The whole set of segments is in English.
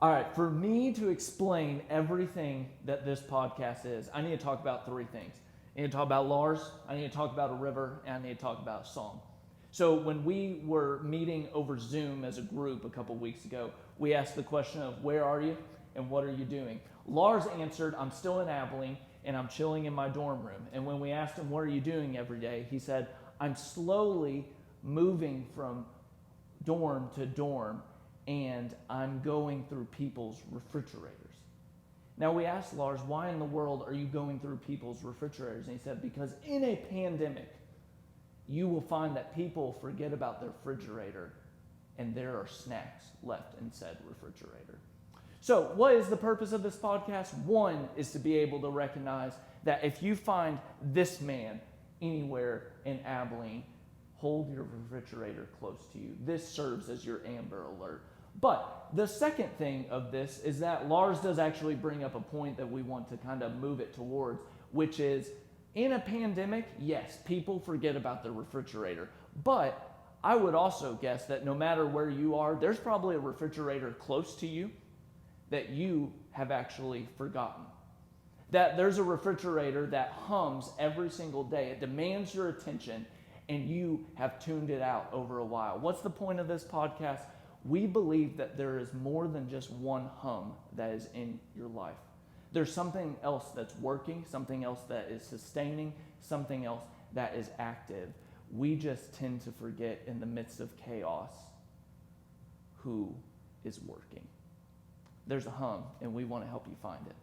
All right, for me to explain everything that this podcast is, I need to talk about three things. I need to talk about Lars, I need to talk about a river, and I need to talk about a song. So when we were meeting over Zoom as a group a couple weeks ago, we asked the question of where are you and what are you doing? Lars answered, I'm still in Abilene and I'm chilling in my dorm room. And when we asked him, what are you doing every day? He said, I'm slowly moving from dorm to dorm and I'm going through people's refrigerators. Now we asked Lars, why in the world are you going through people's refrigerators? And he said, because in a pandemic, you will find that people forget about their refrigerator and there are snacks left in said refrigerator. So what is the purpose of this podcast? One is to be able to recognize that if you find this man anywhere in Abilene, hold your refrigerator close to you. This serves as your Amber Alert. But the second thing of this is that Lars does actually bring up a point that we want to kind of move it towards, which is in a pandemic, yes, people forget about the refrigerator. But I would also guess that no matter where you are, there's probably a refrigerator close to you that you have actually forgotten. That there's a refrigerator that hums every single day. It demands your attention and you have tuned it out over a while. What's the point of this podcast? We believe that there is more than just one hum that is in your life. There's something else that's working, something else that is sustaining, something else that is active. We just tend to forget in the midst of chaos who is working. There's a hum, and we want to help you find it.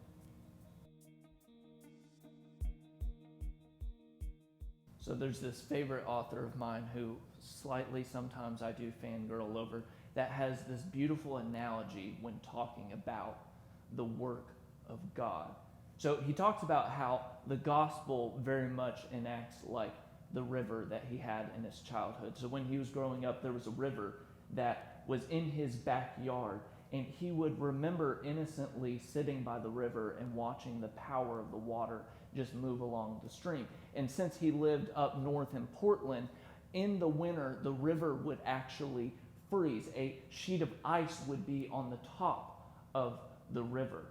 So there's this favorite author of mine who slightly sometimes I do fangirl over that has this beautiful analogy when talking about the work of God. So he talks about how the gospel very much enacts like the river that he had in his childhood. So when he was growing up, there was a river that was in his backyard, and he would remember innocently sitting by the river and watching the power of the water just move along the stream. And since he lived up north in Portland, in the winter, the river would actually freeze. A sheet of ice would be on the top of the river.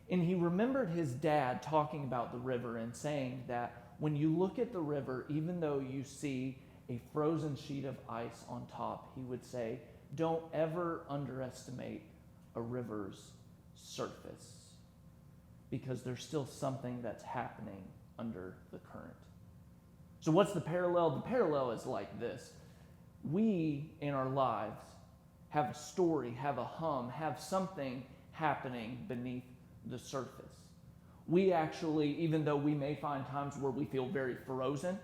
And he remembered his dad talking about the river and saying that when you look at the river, even though you see a frozen sheet of ice on top, he would say, don't ever underestimate a river's surface because there's still something that's happening under the current. So what's the parallel? The parallel is like this. We, in our lives, have a story, have a hum, have something happening beneath the surface. We actually, even though we may find times where we feel very frozen,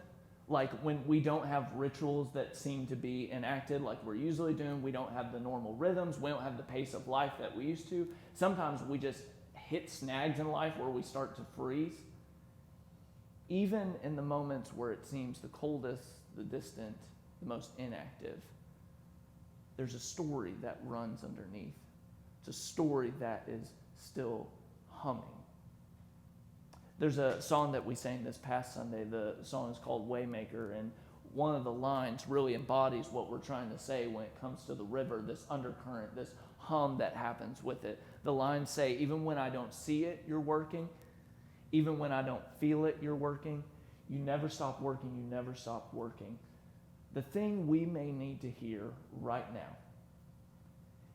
like when we don't have rituals that seem to be enacted like we're usually doing, we don't have the normal rhythms, we don't have the pace of life that we used to. Sometimes we just hit snags in life where we start to freeze. Even in the moments where it seems the coldest, the distant, the most inactive, there's a story that runs underneath. It's a story that is still humming. There's a song that we sang this past Sunday. The song is called Waymaker, and one of the lines really embodies what we're trying to say when it comes to the river, this undercurrent, this hum that happens with it. The lines say, even when I don't see it, you're working. Even when I don't feel it, you're working. You never stop working. You never stop working. The thing we may need to hear right now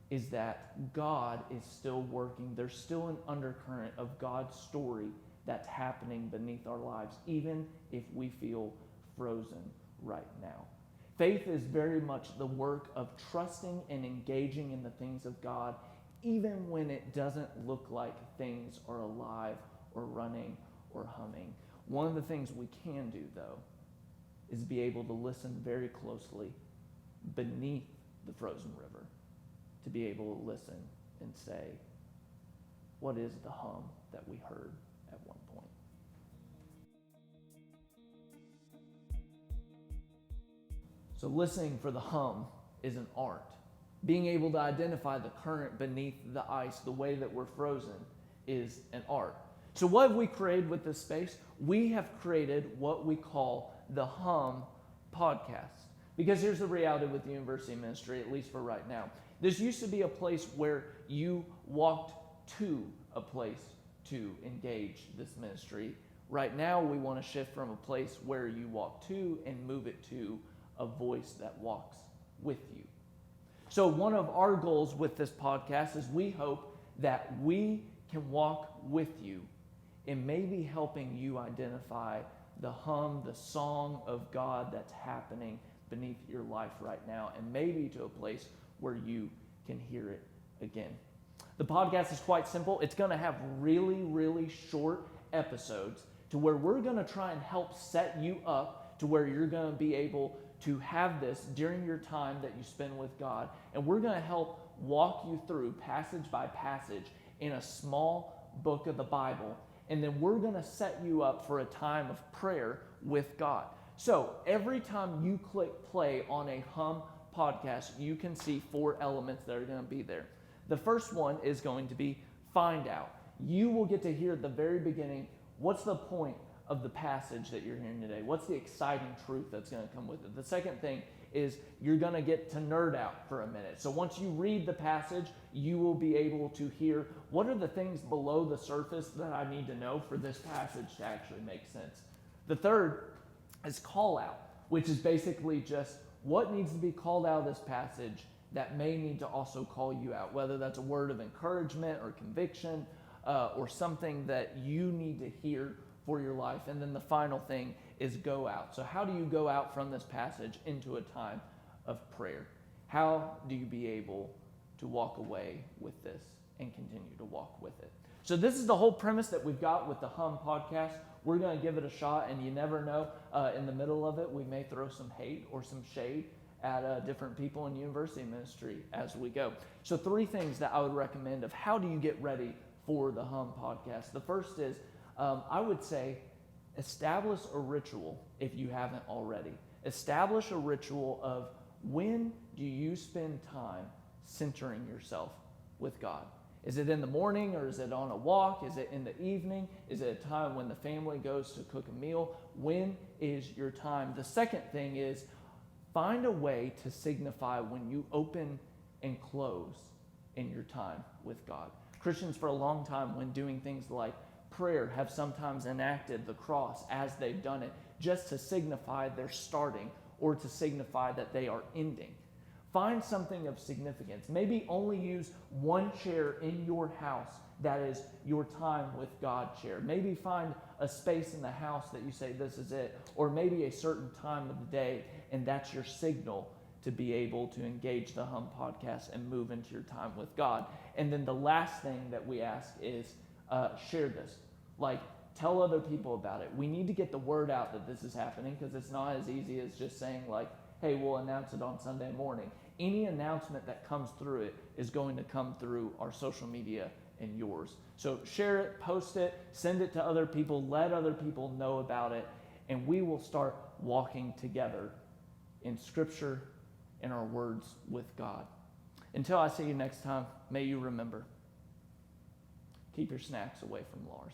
is that God is still working. There's still an undercurrent of God's story that's happening beneath our lives, even if we feel frozen right now. Faith is very much the work of trusting and engaging in the things of God, even when it doesn't look like things are alive or running or humming. One of the things we can do, though, is be able to listen very closely beneath the frozen river, to be able to listen and say, what is the hum that we heard at one point? So listening for the hum is an art. Being able to identify the current beneath the ice, the way that we're frozen, is an art. So what have we created with this space? We have created what we call the Hum podcast. Because here's the reality with the university ministry, at least for right now. This used to be a place where you walked to a place to engage this ministry. Right now, we want to shift from a place where you walk to and move it to a voice that walks with you. So one of our goals with this podcast is we hope that we can walk with you in maybe helping you identify the hum, the song of God that's happening beneath your life right now, and maybe to a place where you can hear it again. The podcast is quite simple. It's going to have really, really short episodes to where we're going to try and help set you up to where you're going to be able to have this during your time that you spend with God. And we're going to help walk you through passage by passage in a small book of the Bible. And then we're going to set you up for a time of prayer with God. So every time you click play on a Hum podcast, you can see 4 elements that are going to be there. The first one is going to be find out. You will get to hear at the very beginning, what's the point of the passage that you're hearing today? What's the exciting truth that's going to come with it? The second thing is you're going to get to nerd out for a minute. So once you read the passage, you will be able to hear what are the things below the surface that I need to know for this passage to actually make sense. The third is call out, which is basically just what needs to be called out of this passage that may need to also call you out, whether that's a word of encouragement or conviction or something that you need to hear for your life. And then the final thing is go out. So how do you go out from this passage into a time of prayer? How do you be able to walk away with this and continue to walk with it? So this is the whole premise that we've got with the Hum podcast. We're going to give it a shot, and you never know, in the middle of it, we may throw some hate or some shade at different people in university ministry as we go. So 3 things that I would recommend of how do you get ready for the Hum podcast. The first is, I would say, establish a ritual if you haven't already. Establish a ritual of when do you spend time centering yourself with God? Is it in the morning, or is it on a walk? Is it in the evening? Is it a time when the family goes to cook a meal? When is your time? The second thing is find a way to signify when you open and close in your time with God. Christians for a long time, when doing things like prayer, have sometimes enacted the cross as they've done it just to signify they're starting or to signify that they are ending. Find something of significance. Maybe only use one chair in your house that is your time with God chair. Maybe find a space in the house that you say this is it, or maybe a certain time of the day, and that's your signal to be able to engage the Hum podcast and move into your time with God. And then the last thing that we ask is share this. Like, tell other people about it. We need to get the word out that this is happening, because it's not as easy as just saying like, hey, we'll announce it on Sunday morning. Any announcement that comes through it is going to come through our social media and yours. So share it, post it, send it to other people, let other people know about it, and we will start walking together in Scripture and our words with God. Until I see you next time, may you remember, keep your snacks away from Lars.